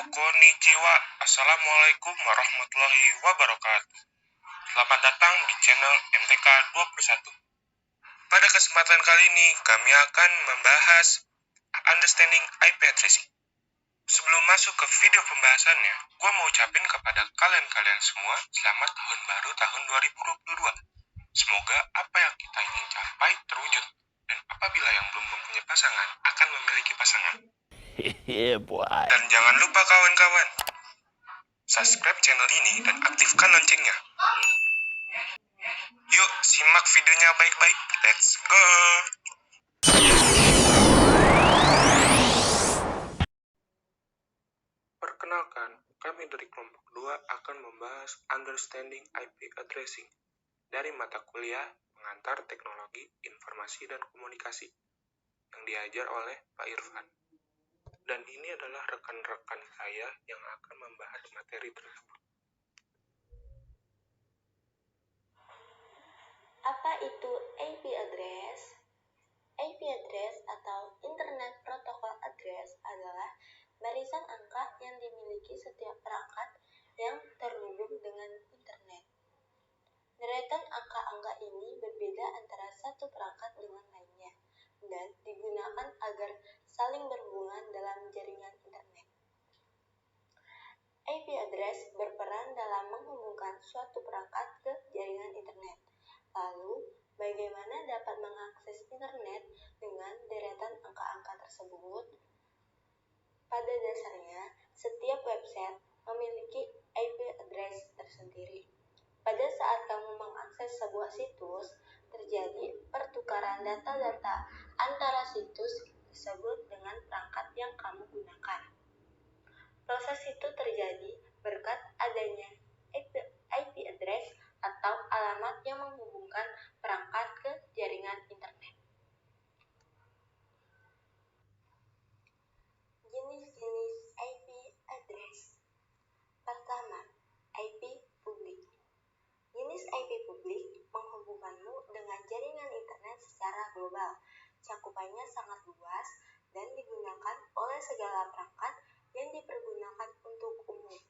Konnichiwa, Assalamualaikum warahmatullahi wabarakatuh. Selamat datang di channel MTK 21. Pada kesempatan kali ini, kami akan membahas Understanding IP Addressing. Sebelum masuk ke video pembahasannya, gue mau ucapin kepada kalian semua, selamat tahun baru tahun 2022. Semoga apa yang kita ingin capai terwujud. Dan apabila yang belum mempunyai pasangan, akan memiliki pasangan. Dan jangan lupa kawan-kawan, subscribe channel ini dan aktifkan loncengnya. Yuk, simak videonya baik-baik. Let's go! Perkenalkan, kami dari kelompok 2 akan membahas Understanding IP Addressing dari mata kuliah Pengantar Teknologi Informasi dan Komunikasi yang diajar oleh Pak Irfan. Dan ini adalah rekan-rekan saya yang akan membahas materi tersebut. Apa itu IP address? IP address atau Internet Protocol Address adalah barisan angka yang dimiliki setiap perangkat yang terhubung dengan internet. Deretan angka-angka ini berbeda antara satu perangkat dengan lainnya dan digunakan agar saling berhubungan dalam jaringan internet. IP address berperan dalam menghubungkan suatu perangkat ke jaringan internet. Lalu, bagaimana dapat mengakses internet dengan deretan angka-angka tersebut? Pada dasarnya, setiap website memiliki IP address tersendiri. Pada saat kamu mengakses sebuah situs, terjadi pertukaran data-data antara situs tersebut dengan perangkat yang kamu gunakan. Proses itu terjadi berkat adanya IP address atau alamat yang menghubungkan perangkat ke jaringan internet. Jenis-jenis IP address. Pertama, IP publik. Jenis IP publik menghubungkanmu dengan jaringan internet secara global. Cakupannya sangat luas dan digunakan oleh segala perangkat yang dipergunakan untuk umum.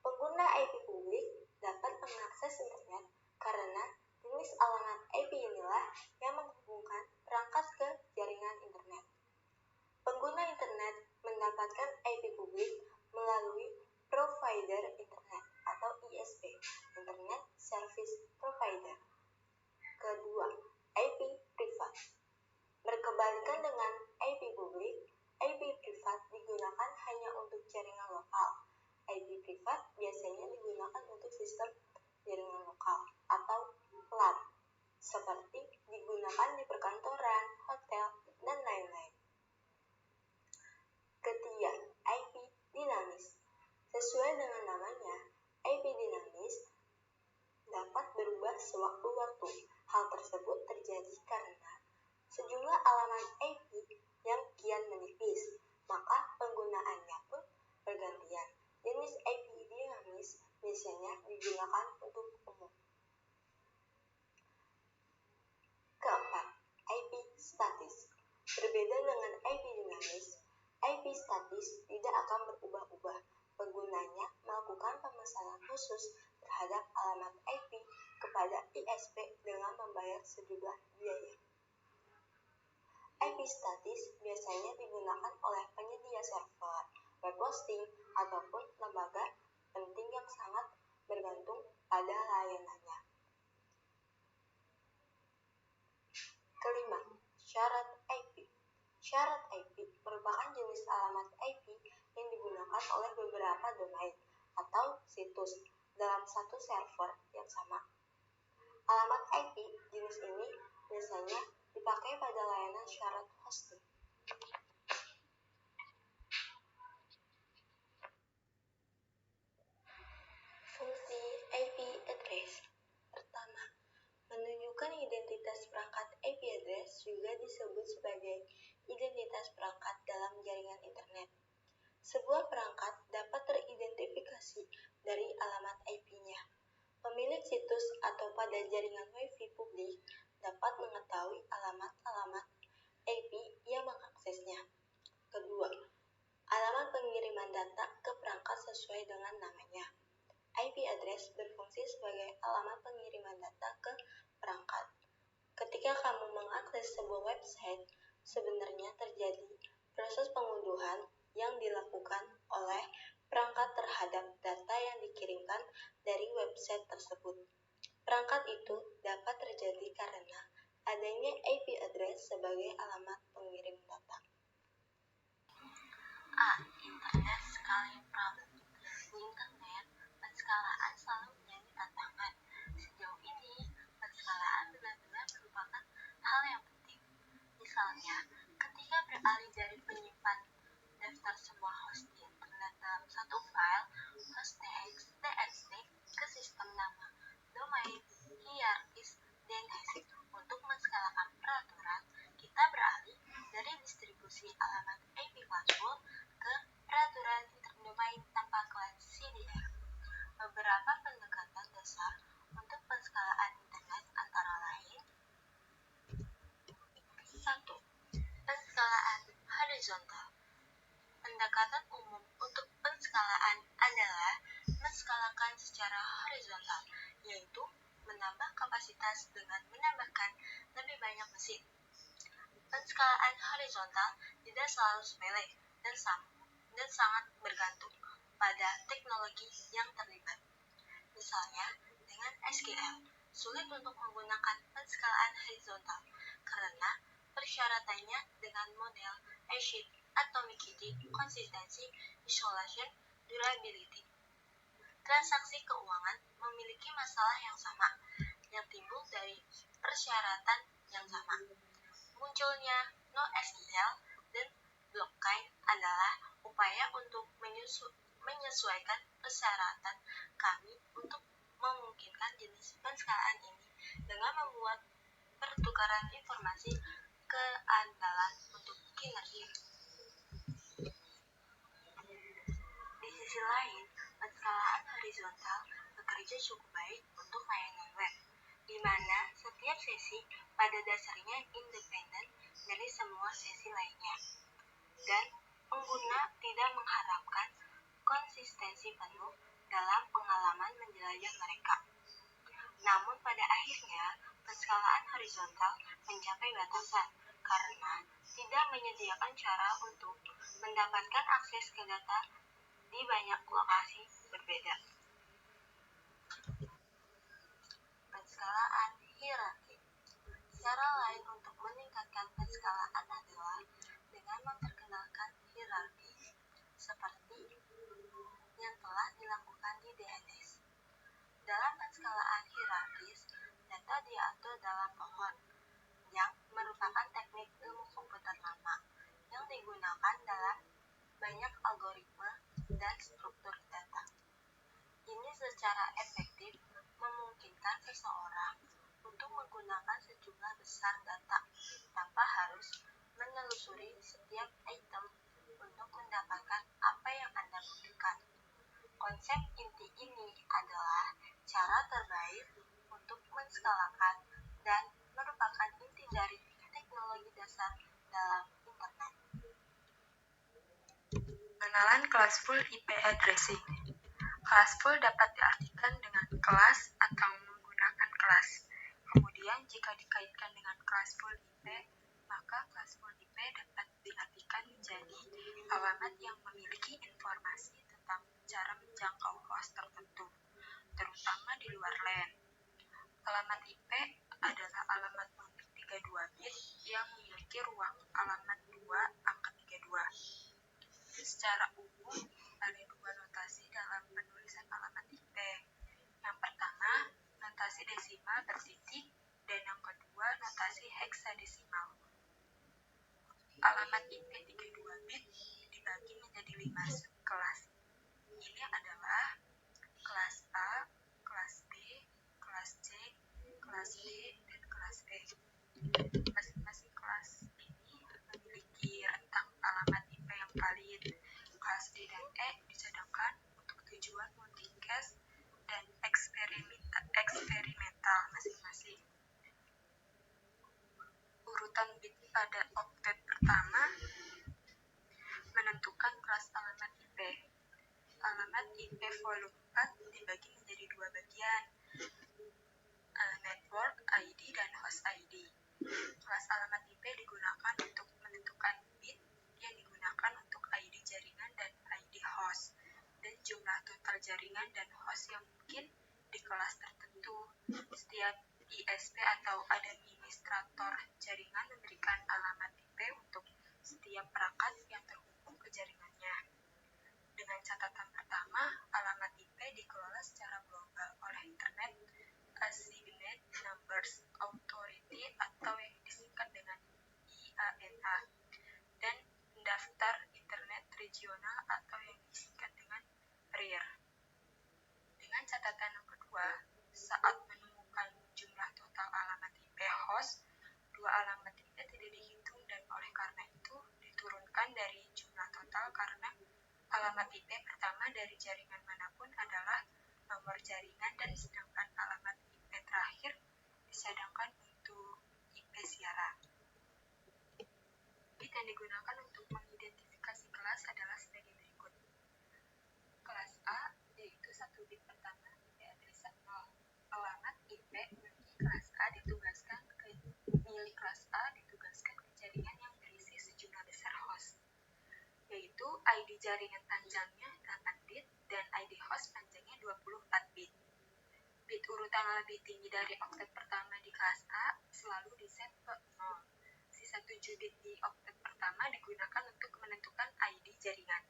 Pengguna IP publik dapat mengakses internet karena jenis alamat IP inilah yang menghubungkan perangkat ke jaringan internet. Pengguna internet mendapatkan IP publik melalui provider internet atau ISP, Internet Service Provider. Kedua, IP privat. Berkebalikan dengan IP publik, IP privat digunakan hanya untuk jaringan lokal. IP privat biasanya digunakan untuk sistem jaringan lokal atau LAN, seperti digunakan di perkantoran, hotel, dan lain-lain. Ketiga, IP dinamis. Sesuai dengan namanya, IP dinamis dapat berubah sewaktu-waktu. Hal tersebut terjadi karena sejumlah alamat IP yang kian menipis, maka penggunaannya pun bergantian. Jenis IP dinamis biasanya digunakan untuk umum. Keempat, IP statis. Berbeda dengan IP dinamis, IP statis tidak akan berubah-ubah. Penggunanya melakukan pemesanan khusus terhadap alamat IP kepada ISP dengan membayar sejumlah biaya. IP statis biasanya digunakan oleh penyedia server, web hosting, ataupun lembaga penting yang sangat bergantung pada layanannya. Kelima, syarat IP. Syarat IP merupakan jenis alamat IP yang digunakan oleh beberapa domain atau situs dalam satu server yang sama. Alamat IP jenis ini biasanya dipakai pada layanan syarat hosting. Fungsi IP address. Pertama, menunjukkan identitas perangkat IP address juga disebut sebagai identitas perangkat dalam jaringan internet. Sebuah perangkat dapat teridentifikasi dari alamat IP-nya. Pemilik situs atau pada jaringan Wi-Fi publik dapat mengetahui alamat-alamat IP yang mengaksesnya. Kedua, alamat pengiriman data sesuai dengan namanya. IP address berfungsi sebagai alamat pengiriman data ke perangkat. Ketika kamu mengakses sebuah website, sebenarnya terjadi proses pengunduhan yang dilakukan oleh perangkat terhadap data yang dikirimkan dari website tersebut. Perangkat itu dapat terjadi karena adanya IP address sebagai alamat pengirim data. Internet scaling problem. Di internet, penskalaan selalu menjadi tantangan. Sejauh ini, penskalaan benar-benar merupakan hal yang penting. Misalnya, ketika beralih dari penyimpan daftar semua host di internet dalam satu file, host.txt ke sistem nama, domain, hierarkis, dan hash. Untuk menskalakan peraturan, kita beralih dari distribusi alamat IP classful ke peraturan interdomain tanpa kelas CDR. Beberapa pendekatan dasar untuk penskalaan internet antara lain: 1. Penskalaan horizontal. Pendekatan umum untuk penskalaan adalah menskalakan secara horizontal, yaitu menambah kapasitas dengan menambahkan lebih banyak mesin. Penskalaan horizontal tidak selalu sepele dan sangat bergantung pada teknologi yang terlibat. Misalnya, dengan SQL, sulit untuk menggunakan penskalaan horizontal karena persyaratannya dengan model ACID, Atomicity, Consistency, Isolation, Durability. Transaksi keuangan memiliki masalah yang sama, yang timbul dari persyaratan yang sama. Munculnya NoSQL dan blockchain adalah upaya untuk menyesuaikan persyaratan kami untuk memungkinkan jenis penskalaan ini dengan membuat pertukaran informasi keandalan untuk kinerja. Di sisi lain, penskalaan horizontal bekerja cukup baik untuk layanan web, di mana setiap sesi pada dasarnya independen dari semua sesi lainnya, dan pengguna tidak mengharapkan konsistensi penuh dalam pengalaman menjelajah mereka. Namun pada akhirnya, penskalaan horizontal mencapai batasan karena tidak menyediakan cara untuk mendapatkan akses ke data di banyak lokasi berbeda. Penskalaan hierarki. Cara lain untuk meningkatkan penskalaan adalah dengan memperkenalkan hierarki seperti yang telah dilakukan di DNS. Dalam penskalaan hierarkis, data diatur dalam pohon, yang merupakan teknik ilmu komputer lama yang digunakan dalam banyak algoritma dan struktur data. Ini secara efektif memungkinkan seseorang untuk menggunakan sejumlah besar data tanpa harus menelusuri setiap item untuk mendapatkan apa yang Anda butuhkan. Konsep inti ini adalah cara terbaik untuk menskalakan dan merupakan inti dari teknologi dasar dalam internet. Pengenalan classful IP addressing. Classful dapat diartikan dengan kelas atau menggunakan kelas. Kemudian jika dikaitkan dengan classful IP, maka classful IP dapat diartikan menjadi alamat yang memiliki informasi tentang cara menjangkau host tertentu, terutama di luar LAN. Alamat IP adalah alamat unik 32 bit yang memiliki ruang alamat 2 angka 32. Secara umum, ada dua notasi dalam penulisan alamat IP. Yang pertama, notasi desimal bertitik, dan yang kedua, notasi heksadesimal. Alamat IP 32 bit dibagi menjadi 5 subkelas. Ini adalah kelas A, kelas B, kelas C, kelas D, dan kelas E. Masing-masing kelas ini memiliki rentang alamat IP yang valid. Kelas D dan E disedangkan untuk tujuan multicast dan eksperimental masing-masing. Urutan bit pada oktet pertama menentukan kelas alamat IP. Alamat IP volume 4 dibagi menjadi dua bagian, network ID dan host ID. Kelas alamat IP digunakan untuk menentukan bit yang digunakan untuk ID jaringan dan ID host, dan jumlah total jaringan dan host yang mungkin di kelas tertentu. Setiap ISP atau administrator jaringan memberikan alamat IP untuk setiap perangkat yang terhubung ke jaringannya. Dengan catatan pertama, alamat IP dikelola secara global oleh Internet Assigned Numbers Authority atau yang disingkat dengan IANA, dan daftar Internet Regional atau yang disingkat dengan RIR. Dengan catatan yang kedua, saat menemukan jumlah total alamat IP host, dua alamat IP tidak dihitung dan oleh karena itu diturunkan dari jumlah total karena alamat IP pertama dari jaringan manapun adalah nomor jaringan dan sedangkan alamat IP terakhir disadangkan untuk IP siaran. Bit yang digunakan untuk mengidentifikasi kelas adalah sebagai berikut. Kelas A yaitu 1 bit pertama IP adresa 0. Alamat IP milik kelas A ditugaskan ke jaringan yang berisi sejumlah besar host, yaitu ID jaringan panjangnya 8 bit dan ID host panjangnya 24 bit. Bit urutan lebih tinggi dari oktet pertama di kelas A selalu diset ke 0. Sisa 7 bit di oktet pertama digunakan untuk menentukan ID jaringan.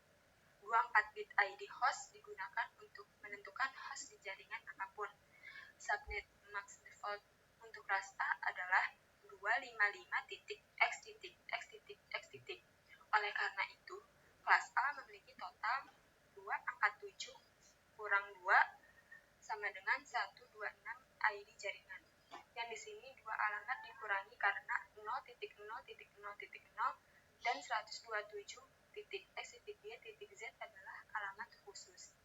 24 bit ID host digunakan untuk menentukan host di jaringan apapun. Subnet max default untuk kelas A adalah 255.x.x.x. Oleh karena itu, kelas A memiliki total 247 kurang 2 sama dengan 126 ID jaringan. Yang di sini dua alamat dikurangi karena 0.0.0.0 dan 127.x.y.z adalah alamat khusus.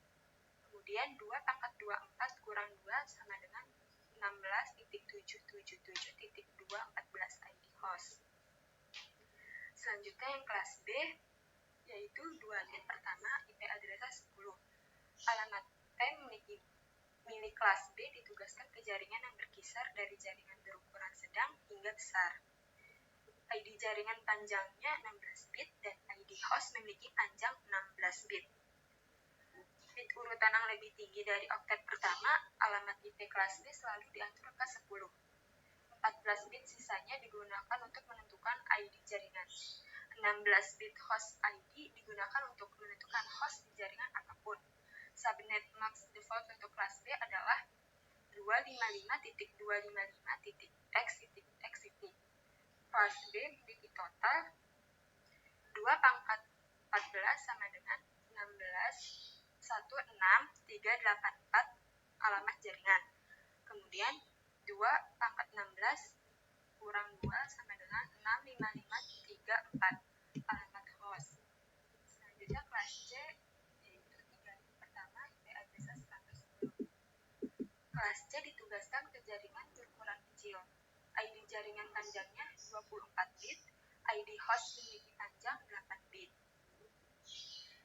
Kemudian 2/24 kurang 2 sama dengan 16.777.214 ID host. Selanjutnya yang kelas B yaitu 2 bit pertama IP adresa 10. Alamat P milik kelas B ditugaskan ke jaringan yang berkisar dari jaringan berukuran sedang hingga besar. ID jaringan panjangnya 16 bit dan ID host memiliki panjang 16 bit. Bit urutan yang lebih tinggi dari oktet pertama, alamat IP kelas B selalu diatur ke 10. 14 bit sisanya digunakan untuk menentukan ID jaringan. 16 bit host ID digunakan untuk menentukan host di jaringan apapun. Subnet max default untuk kelas B adalah 255.255.x.x. Kelas B memiliki total 2/14 sama dengan 16.16384 alamat jaringan. Kemudian 2/16 kurang 2 sama dengan 65534 alamat host. Selanjutnya kelas C yaitu 3 bit pertama IP adresa 110. Kelas C ditugaskan ke jaringan berukuran kecil. ID jaringan panjangnya 24 bit, ID host memiliki panjang 8 bit.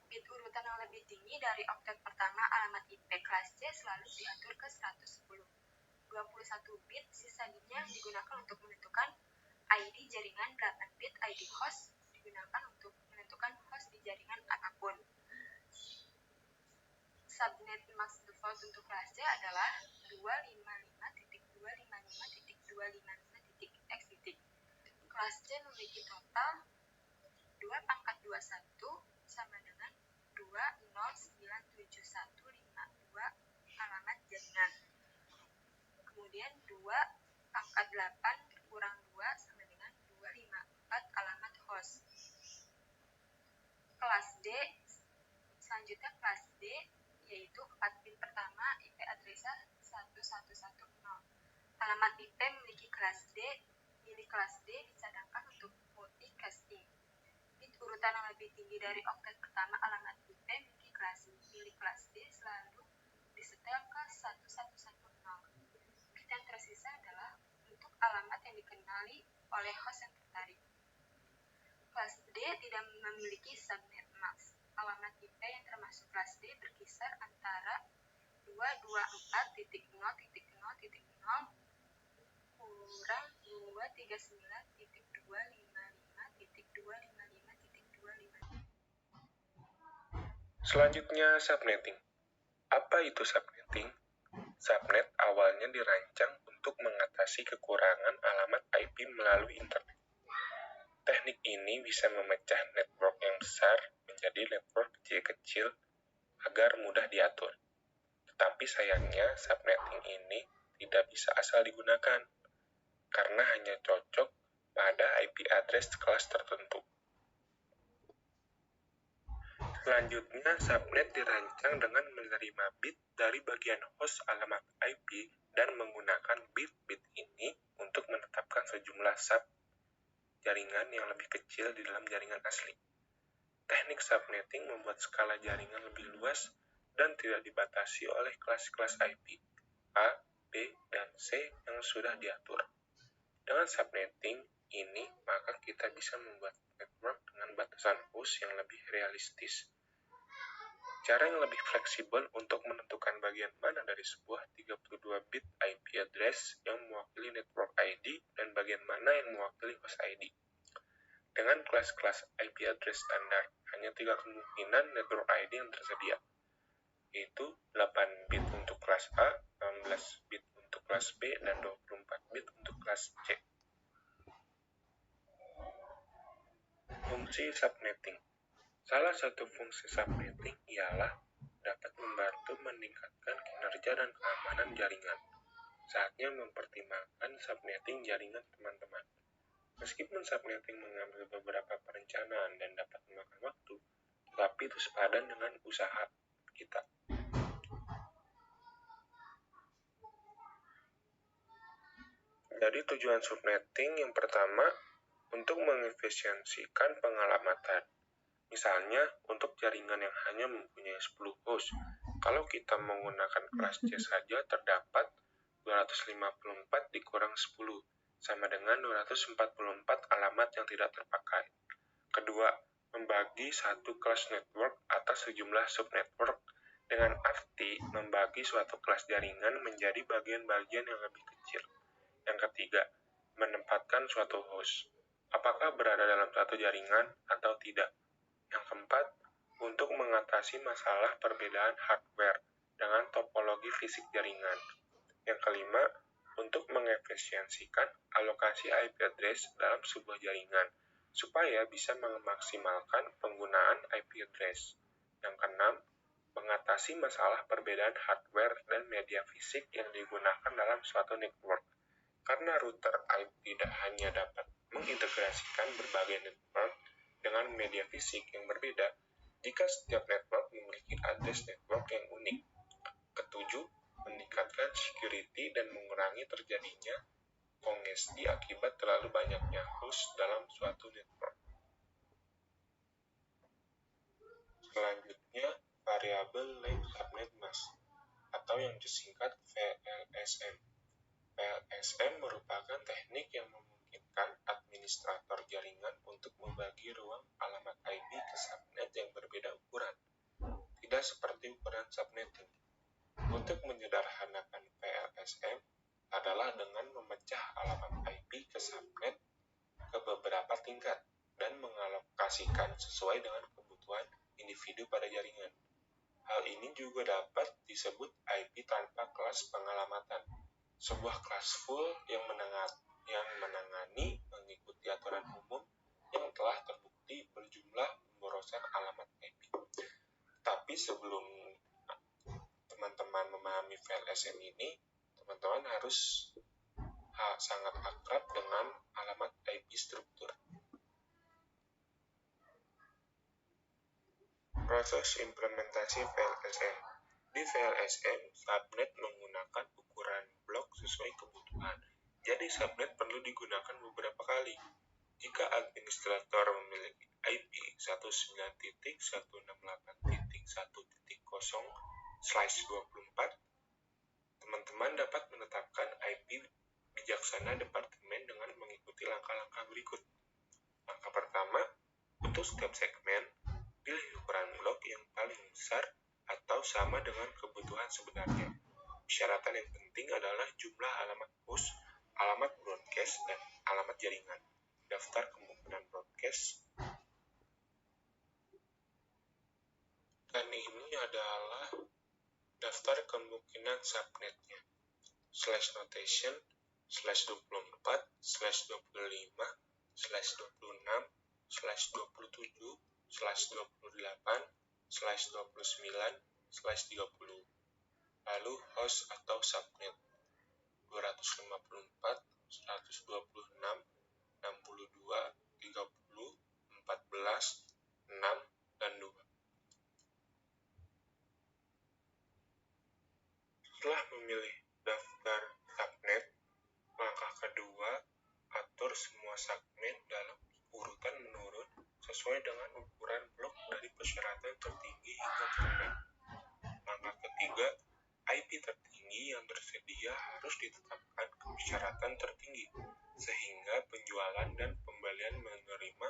Bit urutan yang lebih tinggi dari oktet pertama alamat IP kelas C selalu diatur ke 110. 21 bit sisanya digunakan untuk menentukan ID jaringan, 8 bit ID host digunakan untuk menentukan host di jaringan apapun. Subnet max default untuk kelas C adalah 255.255.255.x. Kelas C memiliki total 2/21 sama dengan 2097152 alamat jaringan. Kemudian 2/8 kurang 2 sama dengan 254 alamat host. Kelas D, selanjutnya kelas D yaitu 4 bit pertama IP adresa 1110. Alamat IP milik kelas D dicadangkan untuk multicasting. Bit urutan yang lebih tinggi dari oktet pertama alamat IP milik kelas D selalu disetel ke 1110. Bit yang tersisa adalah untuk alamat yang dikenali oleh host yang tertarik. Kelas D tidak memiliki subnet max. Alamat IP yang termasuk kelas D berkisar kurang 239.255.255.255. Selanjutnya, subnetting. Apa itu subnetting? Subnet awalnya dirancang untuk mengatasi kekurangan alamat IP melalui internet. Teknik ini bisa memecah network yang besar menjadi network kecil-kecil agar mudah diatur. Tetapi sayangnya, subnetting ini tidak bisa asal digunakan, karena hanya cocok pada IP address kelas tertentu. Selanjutnya, subnet dirancang dengan menerima bit dari bagian host alamat IP dan menggunakan bit-bit ini untuk menetapkan sejumlah sub jaringan yang lebih kecil di dalam jaringan asli. Teknik subnetting membuat skala jaringan lebih luas dan tidak dibatasi oleh kelas-kelas IP A, B, dan C yang sudah diatur. Dengan subnetting ini, maka kita bisa membuat network dengan batasan host yang lebih realistis. Cara yang lebih fleksibel untuk menentukan bagian mana dari sebuah 32-bit IP address yang mewakili network ID dan bagian mana yang mewakili host ID. Dengan kelas-kelas IP address standar, hanya 3 kemungkinan network ID yang tersedia, yaitu 8 bit untuk kelas A, 16 bit untuk kelas B, dan 24 bit untuk kelas C. Fungsi subnetting. Salah satu fungsi subnetting ialah dapat membantu meningkatkan kinerja dan keamanan jaringan. Saatnya mempertimbangkan subnetting jaringan teman-teman. Meskipun subnetting mengambil beberapa perencanaan dan dapat memakan waktu, tetapi itu sepadan dengan usaha kita. Jadi tujuan subnetting yang pertama, untuk mengefisiensikan pengalamatan. Misalnya, untuk jaringan yang hanya mempunyai 10 host, kalau kita menggunakan kelas C saja terdapat 254 dikurang 10, sama dengan 244 alamat yang tidak terpakai. Kedua, membagi satu kelas network atas sejumlah subnetwork dengan arti membagi suatu kelas jaringan menjadi bagian-bagian yang lebih kecil. Yang ketiga, menempatkan suatu host. Apakah berada dalam satu jaringan atau tidak? Yang keempat, untuk mengatasi masalah perbedaan hardware dengan topologi fisik jaringan. Yang kelima, untuk mengefisiensikan alokasi IP address dalam sebuah jaringan, supaya bisa memaksimalkan penggunaan IP address. Yang keenam, mengatasi masalah perbedaan hardware dan media fisik yang digunakan dalam suatu network. Karena router IP tidak hanya dapat mengintegrasikan berbagai network dengan media fisik yang berbeda, jika setiap network memiliki address network yang unik. Ketujuh, meningkatkan security dan mengurangi terjadinya kongesti akibat terlalu banyaknya host dalam suatu network. Selanjutnya, variable length subnet mask, atau yang disingkat VLSM. VLSM merupakan teknik yang memungkinkan administrator jaringan untuk membagi ruang alamat IP ke subnet yang berbeda ukuran, tidak seperti ukuran subnetting. Untuk menyederhanakan VLSM adalah dengan memecah alamat IP ke subnet ke beberapa tingkat dan mengalokasikan sesuai dengan kebutuhan individu pada jaringan. Hal ini juga dapat disebut IP tanpa kelas pengalamatan, sebuah kelas full yang menangani mengikuti aturan umum yang telah terbukti berjumlah pemborosan alamat IP. Tapi sebelum teman-teman memahami VLSM ini, teman-teman harus sangat akrab dengan alamat IP struktur. Proses implementasi VLSM. Di VLSM, subnet menggunakan ukuran blok sesuai kebutuhan. Jadi subnet perlu digunakan beberapa kali. Jika administrator memiliki IP 19.168.1.0/24, teman-teman dapat menetapkan IP bijaksana departemen dengan mengikuti langkah-langkah berikut. Langkah pertama, untuk setiap segmen, pilih ukuran blok yang paling besar atau sama dengan kebutuhan sebenarnya. Persyaratan yang penting adalah jumlah alamat host, alamat broadcast, dan alamat jaringan. Daftar kemungkinan broadcast. Dan ini adalah daftar kemungkinan subnetnya. /notation, /24, /25, /26, /27, /28, /29, /30. Lalu host atau subnet 254, 126, 62, 30, 14, 6, dan 2. Setelah memilih daftar subnet, langkah kedua, atur semua subnet dalam urutan menurun sesuai dengan ukuran blok dari persyaratan tertinggi hingga terendah. Langkah ketiga, IP tertinggi yang tersedia harus ditetapkan ke persyaratan tertinggi, sehingga penjualan dan pembelian menerima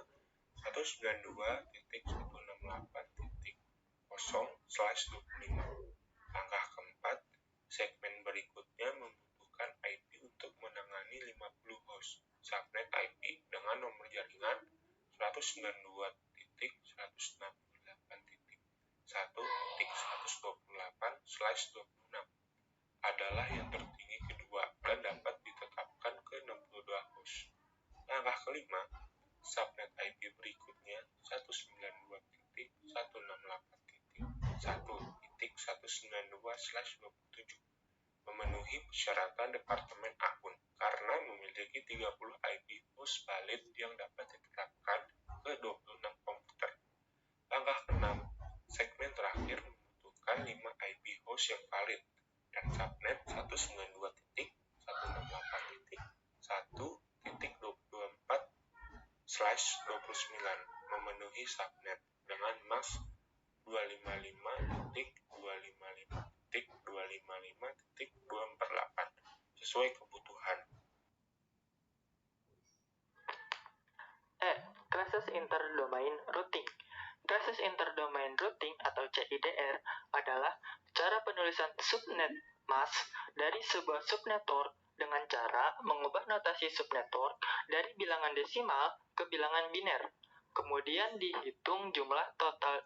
192.168.0/25. Langkah keempat, segmen berikutnya membutuhkan IP untuk menangani 50 host subnet IP dengan nomor jaringan 192.168.1.128/26 adalah yang tertinggi kedua dan dapat ditetapkan ke 62 host. Langkah kelima, subnet IP berikutnya 192.168.1.192/27 memenuhi persyaratan Departemen Akun karena memiliki 30 IP host valid yang dapat ditetapkan ke 26 komputer. Langkah keenam, segmen terakhir membutuhkan 5 IP host yang valid dan subnet 192.168.1.24/29 memenuhi subnet dengan mask 255.255.255.248 sesuai kebutuhan. Classes Interdomain Routing. Classes Interdomain Routing atau CIDR adalah cara penulisan subnet mask dari sebuah subnetwork dengan cara mengubah notasi subnetwork dari bilangan desimal ke bilangan biner. Kemudian dihitung jumlah total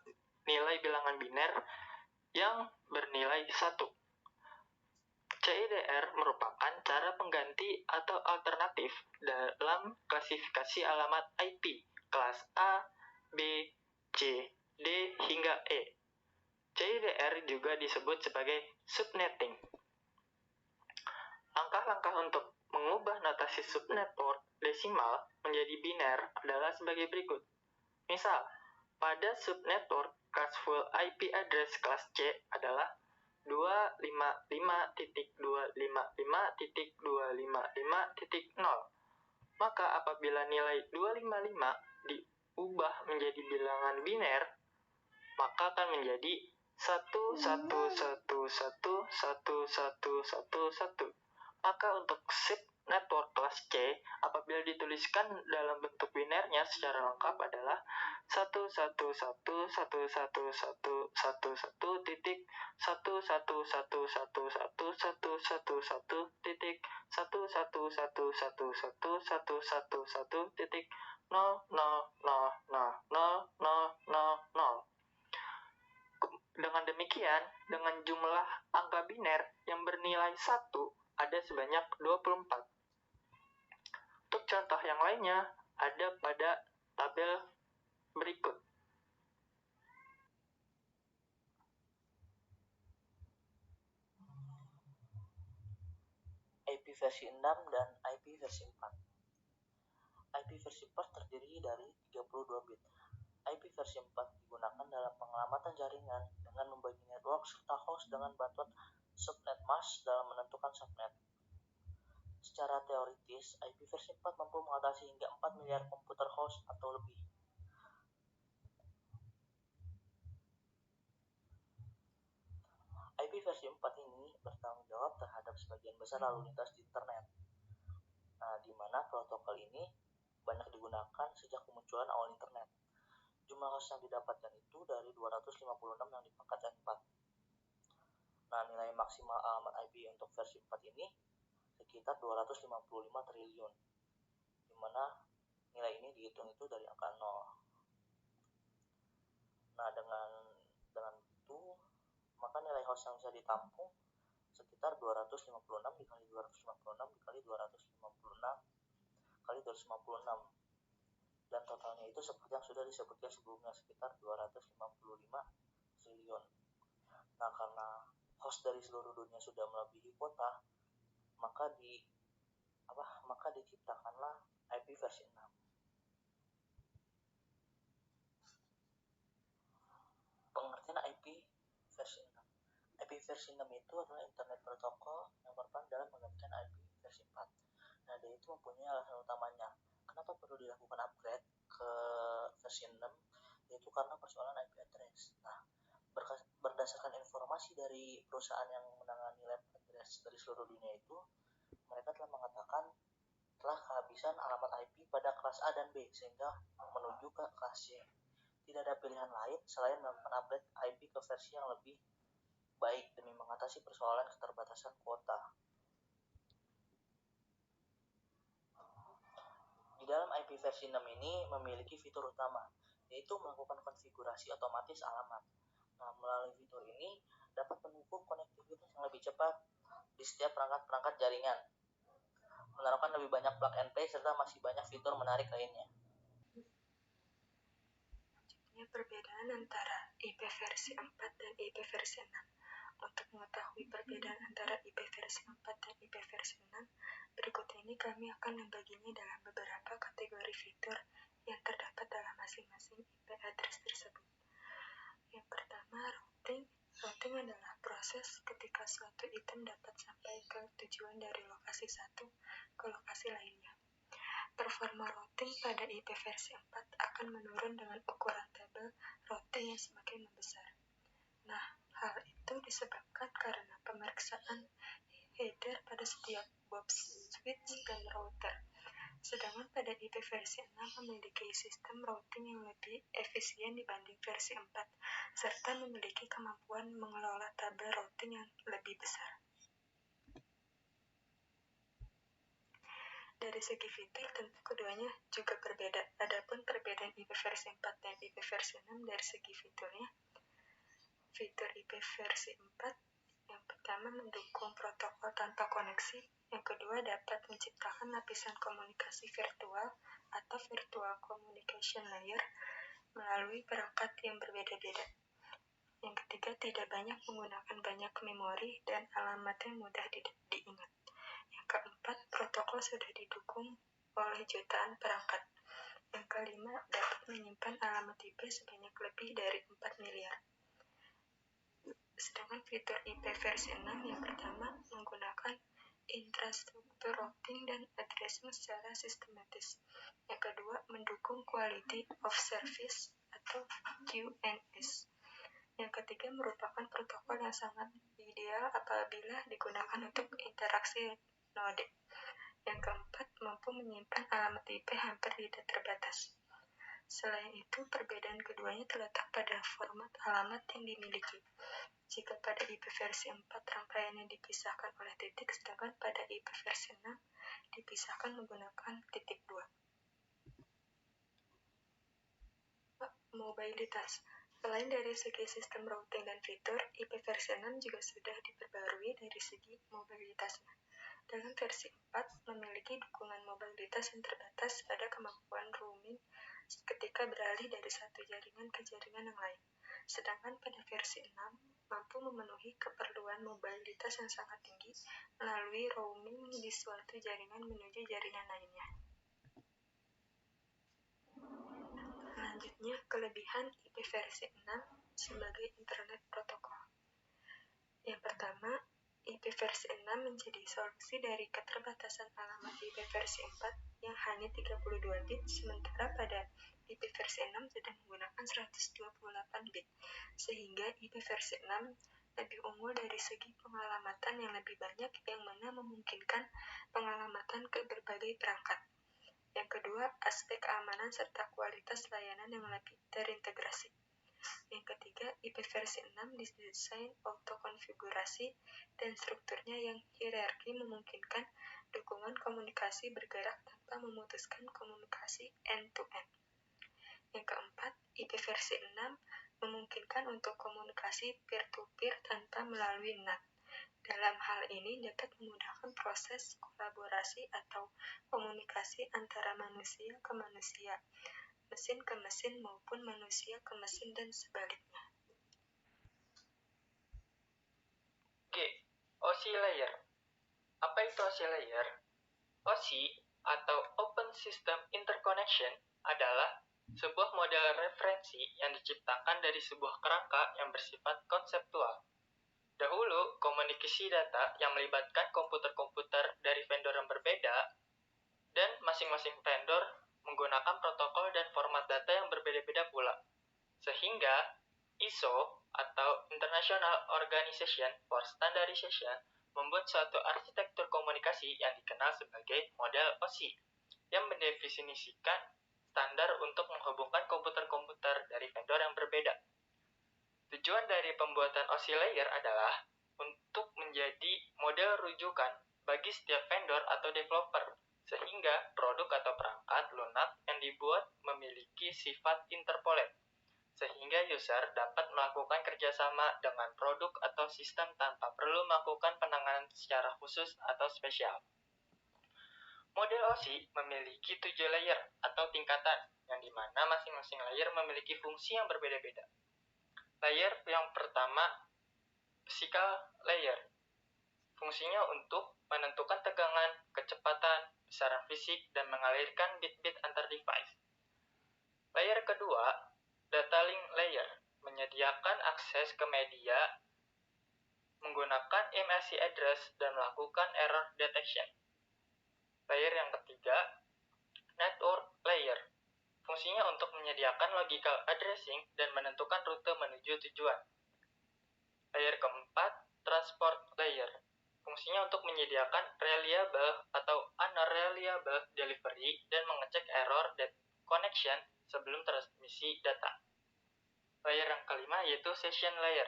nilai bilangan biner yang bernilai 1. CIDR merupakan cara pengganti atau alternatif dalam klasifikasi alamat IP kelas A, B, C, D, hingga E. CIDR juga disebut sebagai subnetting. Langkah-langkah untuk mengubah notasi subnetwork desimal menjadi biner adalah sebagai berikut. Misal, pada subnetwork kelas full IP address kelas C adalah 255.255.255.0. Maka apabila nilai 255 diubah menjadi bilangan biner, maka akan menjadi 111111111. Maka untuk subnetwork kelas C, apabila dituliskan dalam bentuk binernya secara lengkap adalah 1111111111111.000000000. Dengan demikian, dengan jumlah angka biner yang bernilai 1 ada sebanyak 24. Untuk contoh yang lainnya ada pada tabel berikut. IP versi 6 dan IP versi 4. IP versi 4 terdiri dari 32 bit. IP versi 4 digunakan dalam pengelamatan jaringan dengan membagi network serta host dengan bantuan subnet mask dalam menentukan subnet. Secara teoritis, IP versi 4 mampu mengatasi hingga 4 miliar komputer host atau lebih. IP versi 4 ini bertanggung jawab terhadap sebagian besar lalu lintas di internet. Di mana protokol ini banyak digunakan sejak kemunculan awal internet. Jumlah host yang didapatkan itu dari 256 yang di pangkat N4. Nah, nilai maksimal alamat IP untuk versi 4 ini sekitar 255 triliun, di mana nilai ini dihitung itu dari angka 0. Nah, dengan itu, maka nilai host yang bisa ditampung sekitar 256 dikali 256 dikali 256 kali 256, dan totalnya itu seperti yang sudah disebutkan sebelumnya, sekitar 255 triliun. Nah, karena host dari seluruh dunia sudah melebihi kuota, maka diciptakanlah IP versi 6. Pengertian IP versi 6. IP versi 6 itu adalah Internet Protocol yang berperan dalam menggantikan IP versi 4. Nah, dia itu mempunyai alasan utamanya. Kenapa perlu dilakukan upgrade ke versi 6? Yaitu karena persoalan IP address. Nah, berdasarkan informasi dari perusahaan yang menangani lab address dari seluruh dunia itu, mereka telah mengatakan telah kehabisan alamat IP pada kelas A dan B, sehingga menuju ke kelas C. Tidak ada pilihan lain selain melakukan upgrade IP ke versi yang lebih baik demi mengatasi persoalan keterbatasan kuota. Di dalam IP versi 6 ini memiliki fitur utama, yaitu melakukan konfigurasi otomatis alamat. Nah, melalui fitur ini dapat mendukung konektivitas yang lebih cepat di setiap perangkat jaringan, menaruhkan lebih banyak plug and play, serta masih banyak fitur menarik lainnya. Perbedaan antara IP versi 4 dan IP versi 6. Untuk mengetahui perbedaan antara IP versi 4 dan IP versi 6, berikut ini kami akan membaginya dalam beberapa kategori fitur yang terdapat dalam masing-masing IP address tersebut. Yang pertama, routing. Routing adalah proses ketika suatu item dapat sampai ke tujuan dari lokasi satu ke lokasi lainnya. Performa routing pada IP versi 4 akan menurun dengan ukuran tabel routing yang semakin membesar. Nah, hal itu disebabkan karena pemeriksaan header pada setiap box switch dan router. Sedangkan pada IP versi 6 memiliki sistem routing yang lebih efisien dibanding versi 4, serta memiliki kemampuan mengelola tabel routing yang lebih besar. Dari segi fitur, tentu keduanya juga berbeda. Adapun perbedaan IP versi 4 dan IP versi 6 dari segi fiturnya, fitur IP versi 4 yang pertama mendukung protokol tanpa koneksi, yang kedua dapat menciptakan lapisan komunikasi virtual atau virtual communication layer melalui perangkat yang berbeda-beda. Yang ketiga, tidak banyak menggunakan banyak memori dan alamatnya mudah diingat. Yang keempat, protokol sudah didukung oleh jutaan perangkat. Yang kelima, dapat menyimpan alamat IP sebanyak lebih dari 4 miliar. Sedangkan fitur IP versi 6 yang pertama menggunakan infrastruktur routing dan addressing secara sistematis. Yang kedua, mendukung quality of service atau QNS. Yang ketiga, merupakan protokol yang sangat ideal apabila digunakan untuk interaksi node. Yang keempat, mampu menyimpan alamat IP hampir tidak terbatas. Selain itu, perbedaan keduanya terletak pada format alamat yang dimiliki. Jika pada IP versi 4 rangkaiannya dipisahkan oleh titik, sedangkan pada IP versi 6 dipisahkan menggunakan titik 2. Mobilitas. Selain dari segi sistem routing dan fitur, IP versi 6 juga sudah diperbarui dari segi mobilitasnya. Dalam versi 4 memiliki dukungan mobilitas yang terbatas pada kemampuan roaming ketika beralih dari satu jaringan ke jaringan yang lain. Sedangkan pada versi 6 mampu memenuhi keperluan mobilitas yang sangat tinggi melalui roaming di suatu jaringan menuju jaringan lainnya. Selanjutnya, kelebihan IP versi 6 sebagai Internet Protocol. Yang pertama, IP versi 6 menjadi solusi dari keterbatasan alamat IP versi 4 yang hanya 32 bit, sementara pada IP versi 6 sudah menggunakan 128 bit, sehingga IP versi 6 lebih unggul dari segi pengalamatan yang lebih banyak, yang mana memungkinkan pengalamatan ke berbagai perangkat. Yang kedua, aspek keamanan serta kualitas layanan yang lebih terintegrasi. Yang ketiga, IP versi 6 didesain autokonfigurasi dan strukturnya yang hierarki memungkinkan dukungan komunikasi bergerak tanpa memutuskan komunikasi end-to-end. Yang keempat, IP versi 6 memungkinkan untuk komunikasi peer-to-peer tanpa melalui NAT. Dalam hal ini dapat memudahkan proses kolaborasi atau komunikasi antara manusia ke manusia, mesin ke mesin maupun manusia ke mesin dan sebaliknya. G. OSI Layer. Apa itu OSI Layer? OSI atau Open System Interconnection adalah sebuah model referensi yang diciptakan dari sebuah kerangka yang bersifat konseptual. Dahulu, komunikasi data yang melibatkan komputer-komputer dari vendor yang berbeda dan masing-masing vendor menggunakan protokol dan format data yang berbeda-beda pula. Sehingga ISO atau International Organization for Standardization membuat suatu arsitektur komunikasi yang dikenal sebagai model OSI yang mendefinisikan standar untuk menghubungkan komputer-komputer dari vendor yang berbeda. Tujuan dari pembuatan OSI Layer adalah untuk menjadi model rujukan bagi setiap vendor atau developer, sehingga produk atau perangkat lunak yang dibuat memiliki sifat interpolate, sehingga user dapat melakukan kerjasama dengan produk atau sistem tanpa perlu melakukan penanganan secara khusus atau spesial. Model OSI memiliki 7 layer atau tingkatan, yang dimana masing-masing layer memiliki fungsi yang berbeda-beda. Layer yang pertama, physical layer. Fungsinya untuk menentukan tegangan, kecepatan, besaran fisik, dan mengalirkan bit-bit antar device. Layer kedua, data link layer, menyediakan akses ke media menggunakan MAC address dan melakukan error detection. Layer yang ketiga, network layer. Fungsinya untuk menyediakan logical addressing dan menentukan rute menuju tujuan. Layer keempat, transport layer. Fungsinya untuk menyediakan reliable atau unreliable delivery dan mengecek error connection sebelum transmisi data. Layer yang kelima yaitu session layer.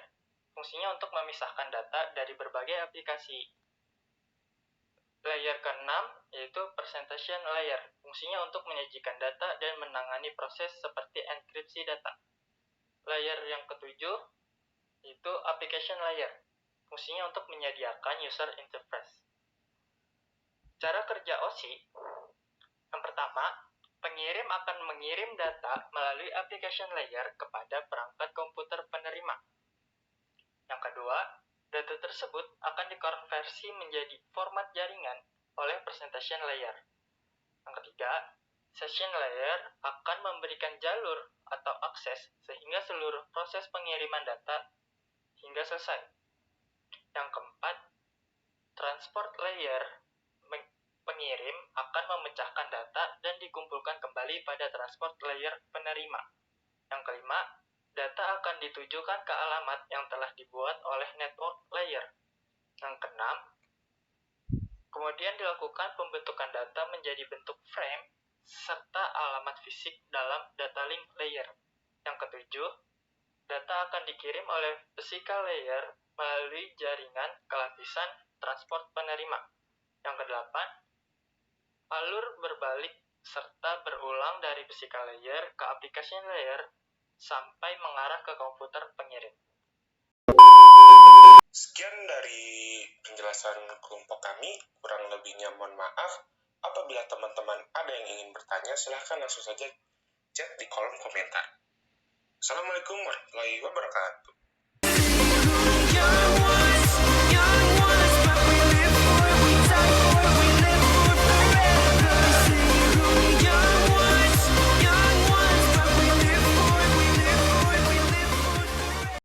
Fungsinya untuk memisahkan data dari berbagai aplikasi. Layer keenam yaitu presentation layer. Fungsinya untuk menyajikan data dan menangani proses seperti enkripsi data. Layer yang ketujuh yaitu application layer. Fungsinya untuk menyediakan user interface. Cara kerja OSI, yang pertama, pengirim akan mengirim data melalui application layer kepada perangkat komputer penerima. Yang kedua, data tersebut akan dikonversi menjadi format jaringan oleh presentation layer. Yang ketiga, session layer akan memberikan jalur atau akses sehingga seluruh proses pengiriman data hingga selesai. Yang keempat, transport layer. Pengirim akan memecahkan data dan dikumpulkan kembali pada transport layer penerima. Yang kelima, data akan ditujukan ke alamat yang telah dibuat oleh network layer. Yang keenam, kemudian dilakukan pembentukan data menjadi bentuk frame serta alamat fisik dalam data link layer. Yang ketujuh, data akan dikirim oleh physical layer melalui jaringan ke lapisan transport penerima. Yang kedelapan, alur berbalik serta berulang dari physical layer ke application layer sampai mengarah ke komputer pengirim. Sekian dari penjelasan kelompok kami, kurang lebihnya mohon maaf. Apabila teman-teman ada yang ingin bertanya, silahkan langsung saja chat di kolom komentar. Assalamualaikum warahmatullahi wabarakatuh.